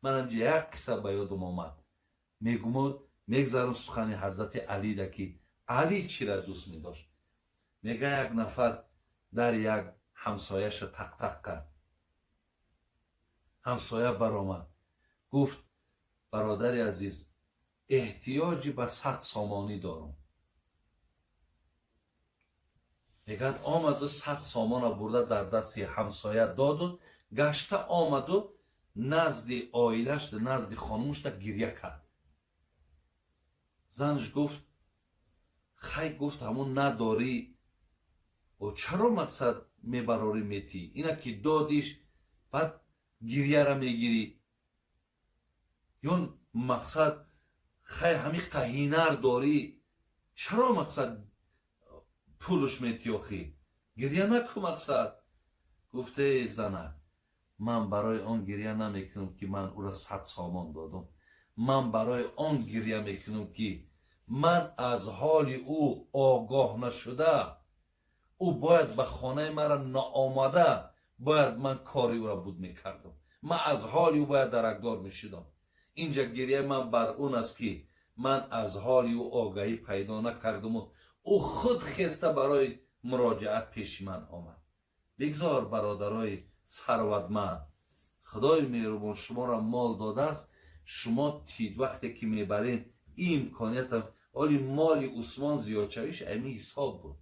منم یک قصه به یادم آمد. میگذارم سخن حضرت علی ده که علی چی را دوست می داشت. میگه یک نفر در یک همسایش تق تق کرد. همسایه برآمد گفت برادر عزیز احتیاجی به 100 سامانی دارم. میگه آمد و 100 سامان برده در دست همسایه داد و گشته آمد و نزد آیلش نزد خانومش گریه کرد. زنش گفت خی گفت همون نداری و چرا مقصد میبراری میتی اینا که دادیش بعد گریه را میگیری یا مقصد خی همی قهینر داری چرا مقصد پولش میتی آخی گریه نکن مقصد. گفته زنک من برای آن گریه نمیکنم که من او را 100 سامان دادم. من برای آن گریه میکنم که من از حال او آگاه نشده او باید به خانه مرا نآمده باید من کاری او را بود میکردم. من از حال او باید درکدار میشدم. اینجا گریه من بر اون است که من از حال او آگاهی پیدا نکردم و او خود خسته برای مراجعت پیش من آمد. بگذار برادرای ثروتمند خدای مهربان شما را مال داده است. شما تید وقتی که میبرین این امکانیت هم ولی مال عثمان زیادشویش امی حساب بود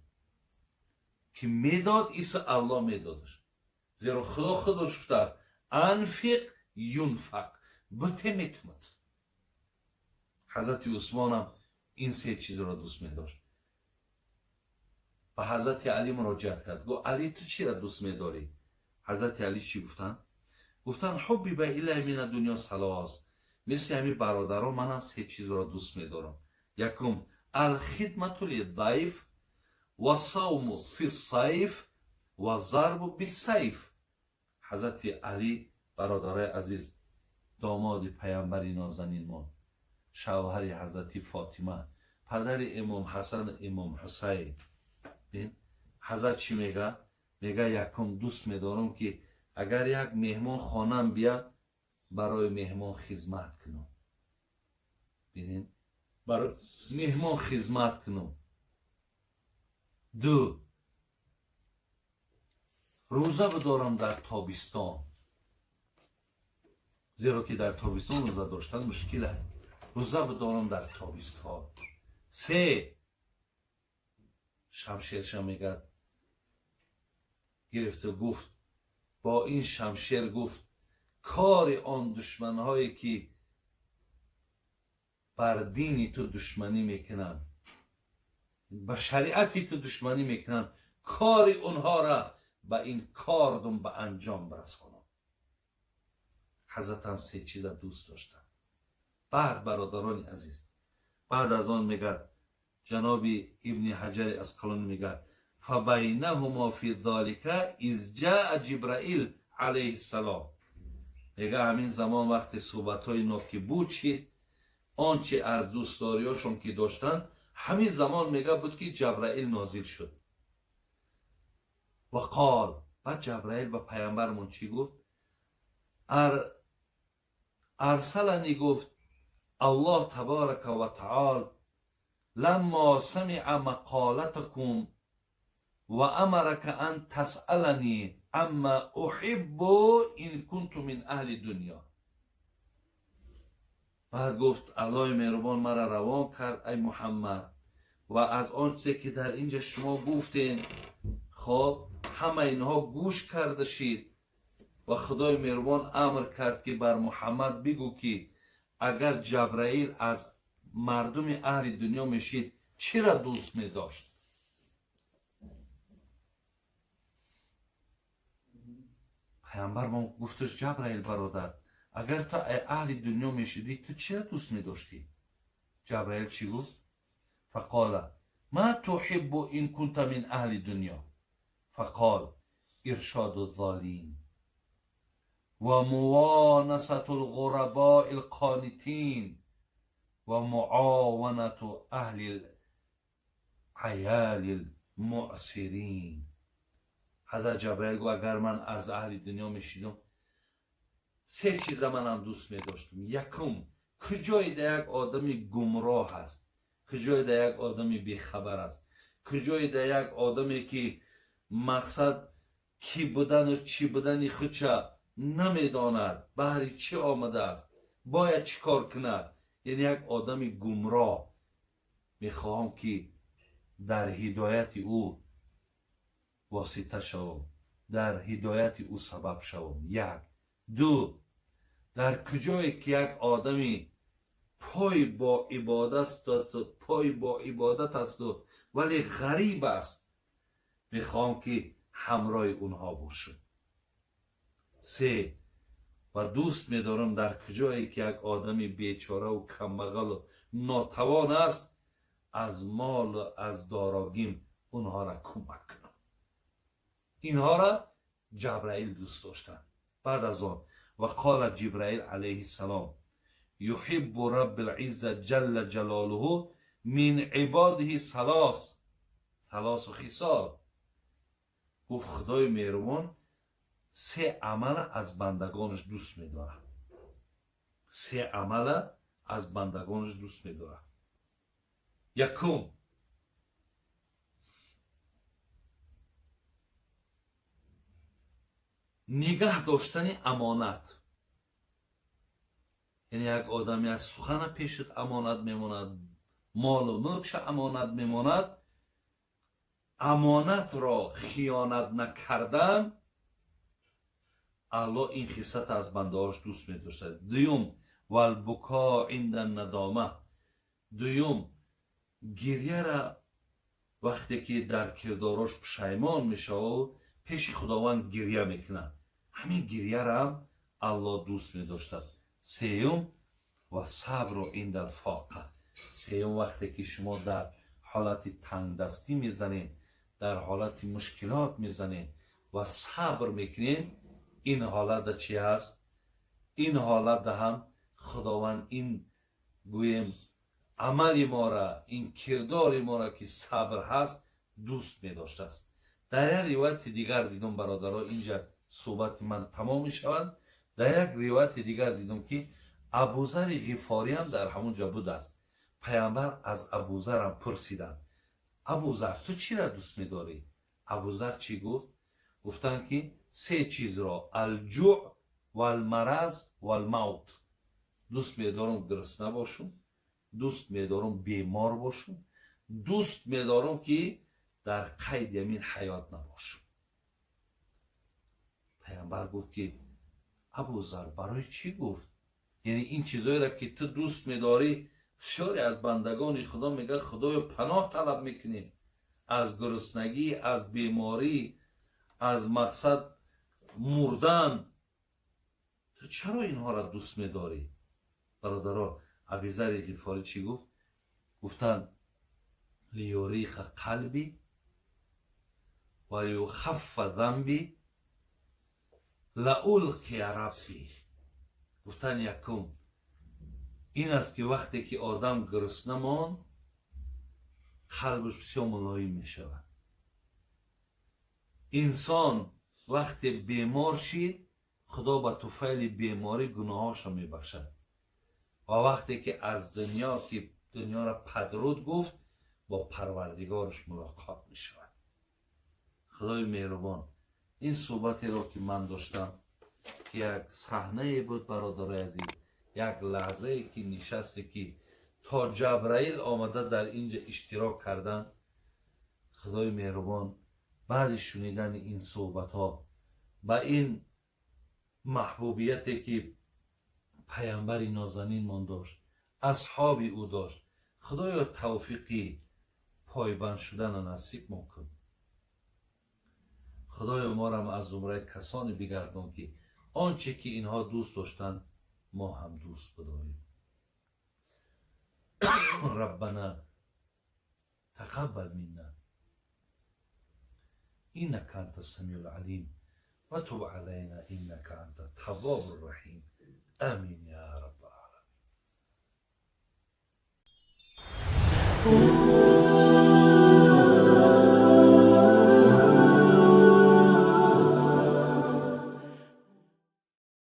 که میداد ایسا الله میدادش. زیرا خدا خودش گفته است انفق ینفق بته میتمت. حضرت عثمان هم این سه چیز را دوست میداشت. به حضرت علی مراجعت کرد گفت علی تو چی را دوست میداری؟ حضرت علی چی گفتن؟ گفتن حبی به الی من دنیا سلاس. مثل همین برادران من هم سه چیز را دوست میدارم. یکم الخدمت للضیف و صوم فی الصیف و ضرب بالسیف. حضرت علی برادرای عزیز داماد پیامبر نازنین ما شوهر حضرت فاطمه پدر امام حسن امام حسین. بین حضرت چی میگه؟ میگه یکم دوست میدارم که اگر یک مهمان خانم بیاد برای مهمان خدمت کنم. ببینین برای مهمان خدمت کنم. دو روزه بدارم در تابستان زیرا که در تابستان روزه داشتن مشکله. روزه بدارم در تابستان. سه شمشیر میگه گرفته گفت با این شمشیر گفت کار آن دشمنهایی که بر دینی تو دشمنی میکنن بر شریعتی تو دشمنی میکنن کار اونها را به این کار دم به انجام برسانم. حضرت هم سه چیز دوست داشتن. بعد برادران عزیز بعد از آن میگه جناب ابن حجر اسقلانی میگه فبینهما فی ذالک اذ جاء جبرائیل علیه السلام. میگه همین زمان وقت صحبت های ناکی بود چی آنچه از دوستداریاشون که داشتن همین زمان میگه بود که جبرائیل نازل شد. و قال بعد جبرائیل به پیامبرمون چی گفت؟ ارسلنی گفت الله تبارک و تعالی لما سمع مقالتكم و امرك ان تسألني اما احب ان كنت من اهل دنیا. بعد گفت الله مهربان مرا روان کرد ای محمد و از آنچه که در اینجا شما گفتین خب همه اینها گوش کرده شید و خدای مهربان امر کرد که بر محمد بگو که اگر جبرائیل از مردم اهل دنیا میشید چرا دوست می داشت؟ پیامبر ما گفتش جبرائیل برادر اگر تو اهل دنیا میشدی تو چرا دوست می داشتی؟ جبرائیل چی گفت؟ فقال ما تحب ان كنت من اهل دنیا؟ فقال ارشاد الضالین و موانست الغرباء القانتین و معاونت اهل العیال المعسرین. حضرت جبرائیل گفت اگر من از اهل دنیا میشیدم سه چیز من هم دوست میداشتم. یکم کجای در یک آدمی گمراه است، کجای در یک آدمی بیخبر است، کجای در یک آدمی که مقصد کی بودن و چی بودنی خودش نمیداند، بهر چی آمده است، باید چی کار کند. یعنی یک آدمی گمراه میخواهم که در هدایت او واسطه شوم، در هدایت او سبب شوم. یک. دو، در کجایی که یک آدمی پای با عبادت است ولی غریب است، میخوام که همراه اونها باشم. سه، و دوست میدارم در کجایی که یک آدمی بیچاره و کمبغل و ناتوان است، از مال و از داراگیم اونها را کمک کنم. اینها را جبرائیل دوست داشتن. بعد از آن و قال جبرائیل علیه السلام یحب رب العزة جل جلاله من عباده ثلاث خصال. گفت خدای مهربان سه عمل از بندگانش دوست می‌داره. سه عمل از بندگانش دوست می‌داره. یکم، نگاه داشتن امانت. یعنی یک آدمی از سخن پیشت امانت میماند، مال و ملکش امانت میماند، امانت را خیانت نکردن، الله این خصلت از بندهاش دوست می‌داشته. دوم، والبکا عند الندامه. دوم، گریه را وقتی که در کرداراش پشیمان میشه و پیش خداوند گریه میکنه، همین گریه را هم الله دوست می‌داشته. سیوم، و صبر عند الفاقه. سیوم، وقتی که شما در حالت تنگ دستی میزنین، در حالت مشکلات میزنین و صبر میکنین، این حالت چی هست؟ این حالت هم خداوند این گویم عمل ما را، این کردار ما را که صبر هست دوست می‌داشته است. در یک روایت دیگر دیدم برادرها، اینجا صحبت من تمام می‌شود. در یک روایت دیگر دیدم که ابوذر غفاری هم در همونجا بود است. پیامبر از ابوذر هم پرسیدند ابوذر تو چی را دوست می‌داری؟ ابوذر چی گفت؟ گفتن که سه چیز را، الجوع و المرض و الموت. دوست می‌دارم گرسنه باشم، دوست می‌دارم بیمار باشم، دوست می‌دارم که در قید یمین حیات نباشم. پیامبر گفت که ابوذر برای چی گفت؟ یعنی این چیزایی را که تو دوست می‌داری، بسیاری از بندگان خدا میگه خدای پناه طلب میکنیم از گرسنگی، از بیماری، از مقصد مردن، تو چرا اینها را دوست می‌داری؟ برادرها، ابوذر غفاری چی گفت؟ گفتن لیوریخ قلبی و لیخف ذنبی لألقی ربی. گفتن یکم این است که وقتی که آدم گرسنه ماند، قلبش بسیار ملایم می شود. انسان وقتی بیمار شید، خدا با طفیل بیماری گناهاش را می بخشد. و وقتی که از دنیا را پدرود گفت، با پروردگارش ملاقات می شود. خدای مهربان، این صحبتی را که من داشتم که یک صحنه بود برادرای عزیز، یک لحظه که نشسته که تا جبرائیل آمده در اینجا اشتراک کردن. خدای مهربان بعد شنیدن این صحبت ها با این محبوبیتی که پیامبر نازنین من داشت، اصحاب او داشت، خدایا توفیقی پایبند شدن نصیب کن. خدای ما را از زمره کسانی بگردان که آنچه که اینها دوست داشتن ما هم دوست بداریم. ربنا تقبل منا انك انت السميع العليم وتب علينا انك انت التواب الرحيم. امين يا رب العالمين.